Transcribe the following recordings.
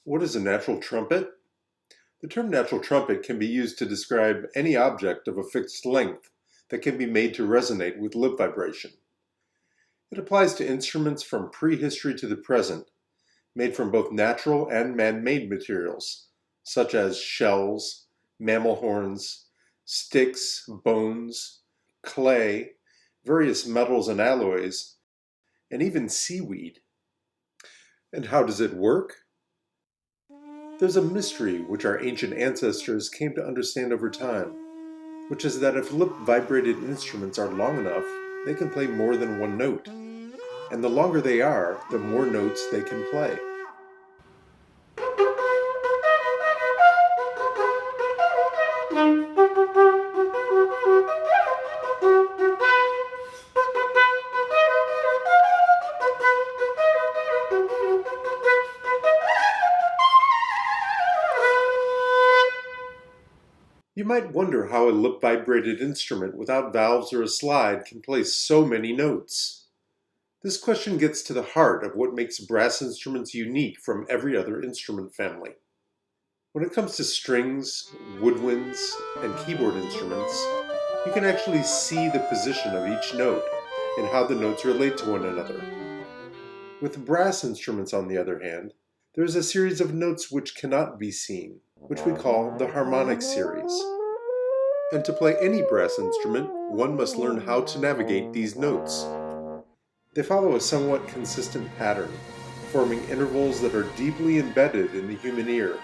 What is a natural trumpet? The term natural trumpet can be used to describe any object of a fixed length that can be made to resonate with lip vibration. It applies to instruments from prehistory to the present, made from both natural and man-made materials, such as shells, mammal horns, sticks, bones, clay, various metals and alloys, and even seaweed. And how does it work? There's a mystery which our ancient ancestors came to understand over time, which is that if lip-vibrated instruments are long enough, they can play more than one note. And the longer they are, the more notes they can play. You might wonder how a lip-vibrated instrument without valves or a slide can play so many notes. This question gets to the heart of what makes brass instruments unique from every other instrument family. When it comes to strings, woodwinds, and keyboard instruments, you can actually see the position of each note and how the notes relate to one another. With brass instruments, on the other hand, there is a series of notes which cannot be seen, which we call the Harmonic Series. And to play any brass instrument, one must learn how to navigate these notes. They follow a somewhat consistent pattern, forming intervals that are deeply embedded in the human ear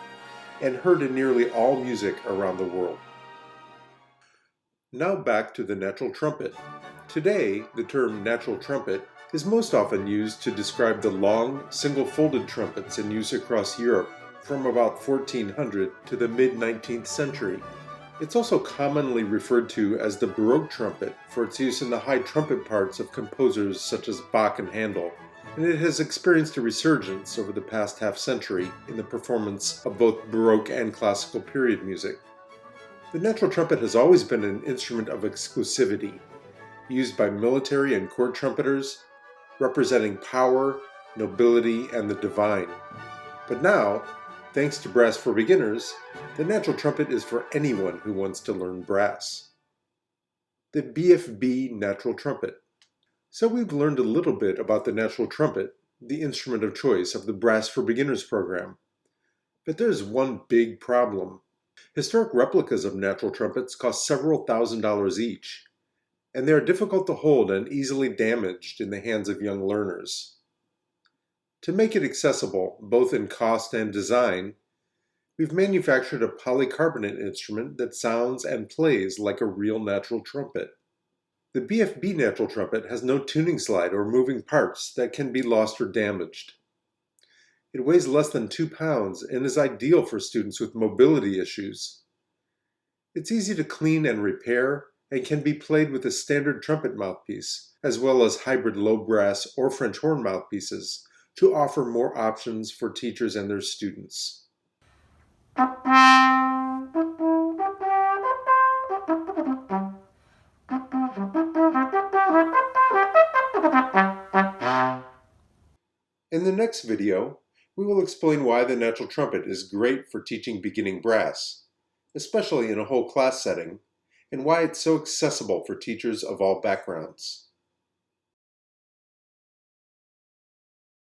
and heard in nearly all music around the world. Now back to the natural trumpet. Today, the term natural trumpet is most often used to describe the long, single-folded trumpets in use across Europe from about 1400 to the mid-19th century. It's also commonly referred to as the Baroque trumpet for its use in the high trumpet parts of composers such as Bach and Handel, and it has experienced a resurgence over the past half-century in the performance of both Baroque and classical period music. The natural trumpet has always been an instrument of exclusivity, used by military and court trumpeters, representing power, nobility, and the divine. But now, thanks to Brass for Beginners, the natural trumpet is for anyone who wants to learn brass. The BfB Natural Trumpet. So we've learned a little bit about the natural trumpet, the instrument of choice of the Brass for Beginners program. But there's one big problem. Historic replicas of natural trumpets cost several $1,000s each, and they are difficult to hold and easily damaged in the hands of young learners. To make it accessible, both in cost and design, we've manufactured a polycarbonate instrument that sounds and plays like a real natural trumpet. The BfB Natural Trumpet has no tuning slide or moving parts that can be lost or damaged. It weighs less than 2 pounds and is ideal for students with mobility issues. It's easy to clean and repair and can be played with a standard trumpet mouthpiece, as well as hybrid low brass or French horn mouthpieces, to offer more options for teachers and their students. In the next video, we will explain why the natural trumpet is great for teaching beginning brass, especially in a whole class setting, and why it's so accessible for teachers of all backgrounds.